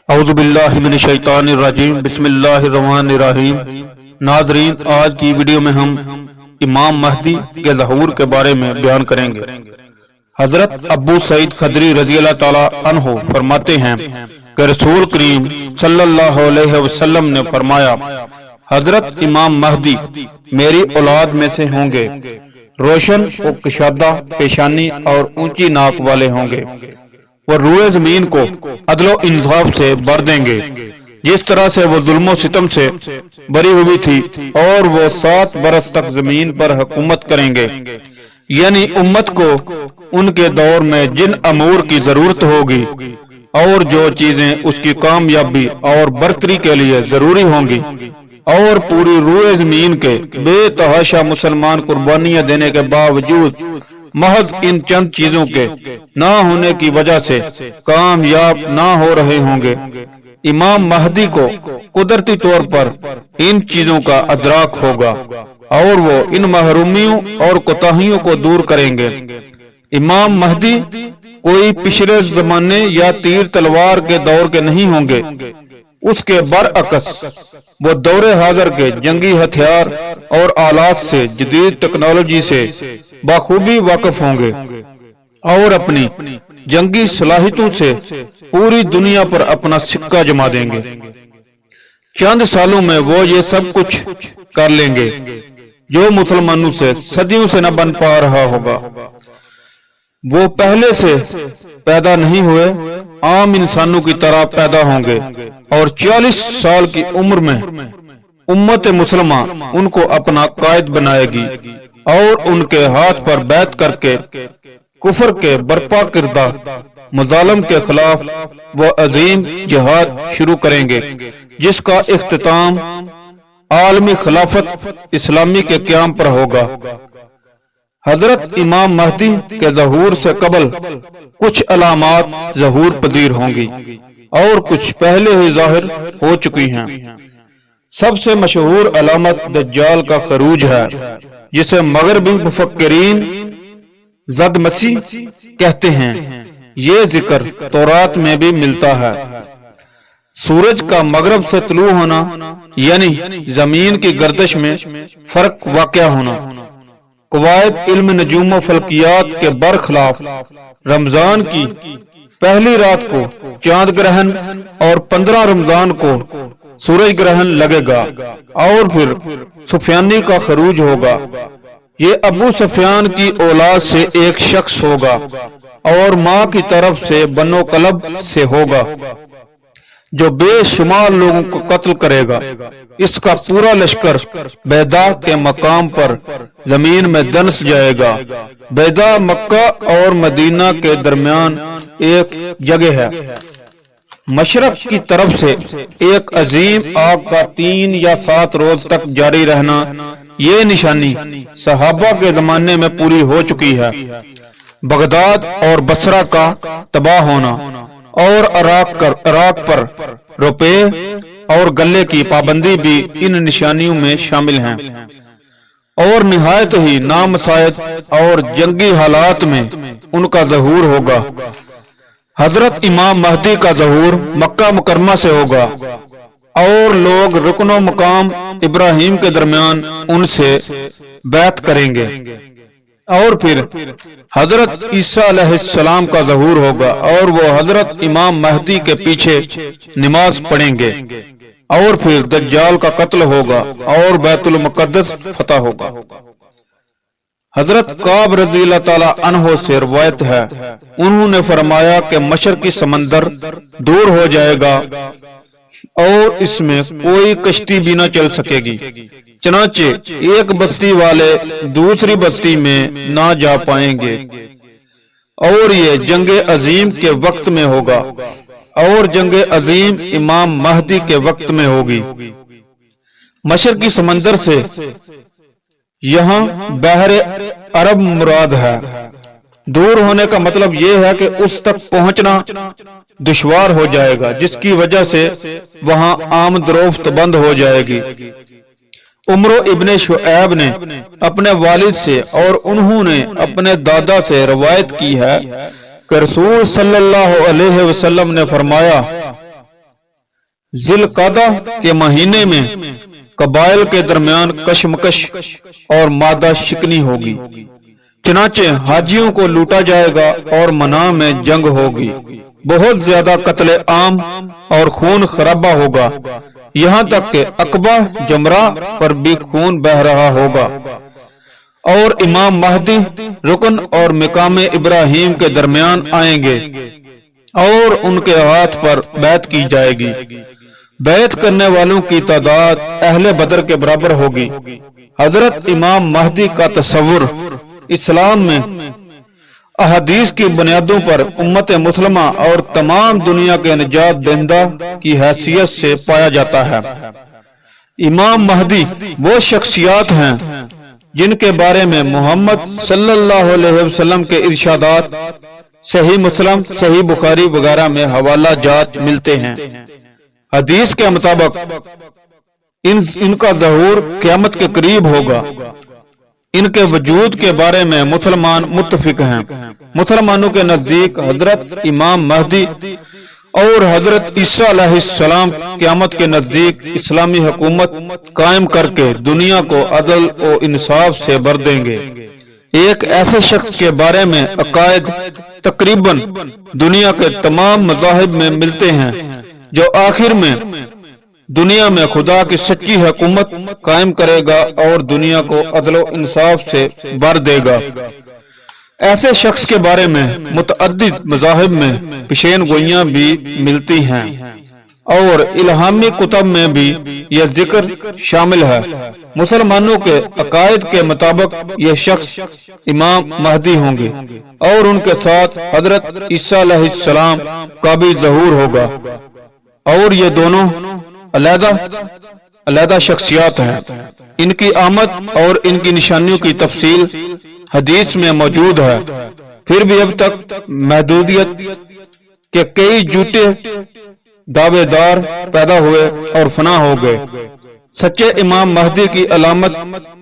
اعوذ باللہ من الشیطان الرجیم بسم اللہ الرحمن الرحیم۔ ناظرین، آج کی ویڈیو میں ہم امام مہدی کے ظہور کے بارے میں بیان کریں گے۔ حضرت ابو سعید خدری رضی اللہ تعالی عنہ فرماتے ہیں کہ رسول کریم صلی اللہ علیہ وسلم نے فرمایا، حضرت امام مہدی میری اولاد میں سے ہوں گے، روشن و کشادہ پیشانی اور اونچی ناک والے ہوں گے، وہ روئے زمین کو عدل و انصاف سے بھر دیں گے جس طرح سے وہ ظلم و ستم سے بری ہوئی تھی، اور وہ 7 برس تک زمین پر حکومت کریں گے، یعنی امت کو ان کے دور میں جن امور کی ضرورت ہوگی اور جو چیزیں اس کی کامیابی اور برتری کے لیے ضروری ہوں گی، اور پوری روئے زمین کے بے تحاشا مسلمان قربانیاں دینے کے باوجود محض ان چند چیزوں کے نہ ہونے کی وجہ سے کامیاب نہ ہو رہے ہوں گے۔ امام مہدی کو قدرتی طور پر ان چیزوں کا ادراک ہوگا اور وہ ان محرومیوں اور کوتاہیوں کو دور کریں گے۔ امام مہدی کوئی پچھلے زمانے یا تیر تلوار کے دور کے نہیں ہوں گے، اس کے برعکس وہ دور حاضر کے جنگی ہتھیار اور آلات سے، جدید ٹیکنالوجی سے بخوبی واقف ہوں گے اور اپنی جنگی صلاحیتوں سے پوری دنیا پر اپنا سکہ جما دیں گے۔ چند سالوں میں وہ یہ سب کچھ کر لیں گے جو مسلمانوں سے صدیوں سے نہ بن پا رہا ہوگا۔ وہ پہلے سے پیدا نہیں ہوئے، عام انسانوں کی طرح پیدا ہوں گے، اور 40 سال کی عمر میں امت مسلمہ ان کو اپنا قائد بنائے گی اور ان کے ہاتھ پر بیعت کر کے کفر کے برپا کردہ مظالم کے خلاف وہ عظیم جہاد شروع کریں گے جس کا اختتام عالمی خلافت اسلامی کے قیام پر ہوگا۔ حضرت امام مہدی کے ظہور سے قبل کچھ علامات ظہور پذیر ہوں گی اور کچھ پہلے ہی ظاہر ہو چکی ہیں۔ سب سے مشہور علامت دجال کا خروج ہے، جسے مغربی مفکرین زد مسیح کہتے ہیں۔ یہ ذکر تورات میں بھی ملتا ہے۔ سورج کا مغرب سے طلوع ہونا، یعنی زمین کی گردش میں فرق واقع ہونا۔ قواعد علم نجوم و فلکیات کے برخلاف رمضان کی پہلی رات کو چاند گرہن اور 15 رمضان کو سورج گرہن لگے گا، اور پھر سفیانی کا خروج ہوگا۔ یہ ابو سفیان کی اولاد سے ایک شخص ہوگا اور ماں کی طرف سے بنو کلب سے ہوگا، جو بے شمار لوگوں کو قتل کرے گا۔ اس کا پورا لشکر بیضا کے مقام پر زمین میں دنس جائے گا۔ بیضا مکہ اور مدینہ کے درمیان ایک جگہ ہے۔ مشرق کی طرف سے ایک عظیم آگ کا 3 یا 7 روز تک جاری رہنا، یہ نشانی صحابہ کے زمانے میں پوری ہو چکی ہے۔ بغداد اور بصرہ کا تباہ ہونا اور عراق پر روپے اور گلے کی پابندی بھی ان نشانیوں میں شامل ہیں، اور نہایت ہی نامساعد اور جنگی حالات میں ان کا ظہور ہوگا۔ حضرت امام مہدی کا ظہور مکہ مکرمہ سے ہوگا، اور لوگ رکن و مقام ابراہیم کے درمیان ان سے بیعت کریں گے، اور پھر حضرت عیسیٰ علیہ السلام کا ظہور ہوگا، اور وہ حضرت امام مہدی کے پیچھے نماز پڑھیں گے، اور پھر دجال کا قتل ہوگا اور بیت المقدس فتح ہوگا۔ حضرت کعب رضی اللہ تعالی عنہ سے روایت ہے، انہوں نے فرمایا کہ مشرقی سمندر دور ہو جائے گا اور اس میں کوئی کشتی بھی نہ چل سکے گی، چنانچہ ایک بستی والے دوسری بستی میں نہ جا پائیں گے، اور یہ جنگ عظیم کے وقت میں ہوگا، اور جنگ عظیم امام مہدی کے وقت میں ہوگی۔ مشرقی سمندر سے یہاں بحر عرب مراد ہے۔ دور ہونے کا مطلب یہ ہے کہ اس تک پہنچنا دشوار ہو جائے گا، جس کی وجہ سے وہاں آمد و رفت بند ہو جائے گی۔ عمرو ابن شعیب نے اپنے والد سے اور انہوں نے اپنے دادا سے روایت کی ہے کہ رسول صلی اللہ علیہ وسلم نے فرمایا ذی القعدہ کے مہینے میں قبائل کے درمیان کشمکش اور مادہ شکنی ہوگی، چنانچہ حاجیوں کو لوٹا جائے گا اور منع میں جنگ ہوگی، بہت زیادہ قتل عام اور خون خرابہ ہوگا، یہاں تک کہ عقبہ جمرہ پر بھی خون بہہ رہا ہوگا، اور امام مہدی رکن اور مقام ابراہیم کے درمیان آئیں گے اور ان کے ہاتھ پر بیعت کی جائے گی، بیعت کرنے والوں کی تعداد اہل بدر کے برابر ہوگی۔ حضرت امام مہدی کا تصور اسلام میں احادیث کی بنیادوں پر امت مسلمہ اور تمام دنیا کے نجات دہندہ کی حیثیت سے پایا جاتا ہے۔ امام مہدی وہ شخصیات ہیں جن کے بارے میں محمد صلی اللہ علیہ وسلم کے ارشادات صحیح مسلم، صحیح بخاری وغیرہ میں حوالہ جات ملتے ہیں۔ حدیث کے مطابق ان کا ظہور قیامت کے قریب ہوگا۔ ان کے وجود کے بارے میں مسلمان متفق ہیں۔ مسلمانوں کے نزدیک حضرت امام مہدی اور حضرت عیسیٰ علیہ السلام قیامت کے نزدیک اسلامی حکومت قائم کر کے دنیا کو عدل و انصاف سے بھر دیں گے۔ ایک ایسے شخص کے بارے میں عقائد تقریباً دنیا کے تمام مذاہب میں ملتے ہیں جو آخر میں دنیا میں خدا کی سچی حکومت قائم کرے گا اور دنیا کو عدل و انصاف سے بھر دے گا۔ ایسے شخص کے بارے میں متعدد مذاہب میں پیشین گوئیاں بھی ملتی ہیں اور الہامی کتب میں بھی یہ ذکر شامل ہے۔ مسلمانوں کے عقائد کے مطابق یہ شخص امام مہدی ہوں گے اور ان کے ساتھ حضرت عیسیٰ علیہ السلام کا بھی ظہور ہوگا، اور یہ دونوں علیحدہ شخصیات ہیں۔ ان کی آمد اور ان کی نشانیوں کی تفصیل حدیث میں موجود ہے، پھر بھی اب تک محدودیت کے کئی جھوٹے دعوے دار پیدا ہوئے اور فنا ہو گئے۔ سچے امام مہدی کی علامت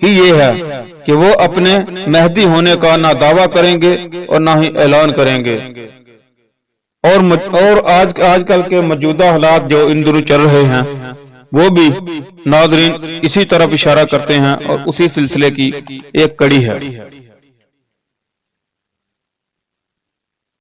ہی یہ ہے کہ وہ اپنے مہدی ہونے کا نہ دعویٰ کریں گے اور نہ ہی اعلان کریں گے، اور آج کل کے موجودہ حالات جو ان دنوں چل رہے ہیں وہ بھی ناظرین اسی طرف اشارہ کرتے ہیں اور اسی سلسلے کی ایک کڑی ہے۔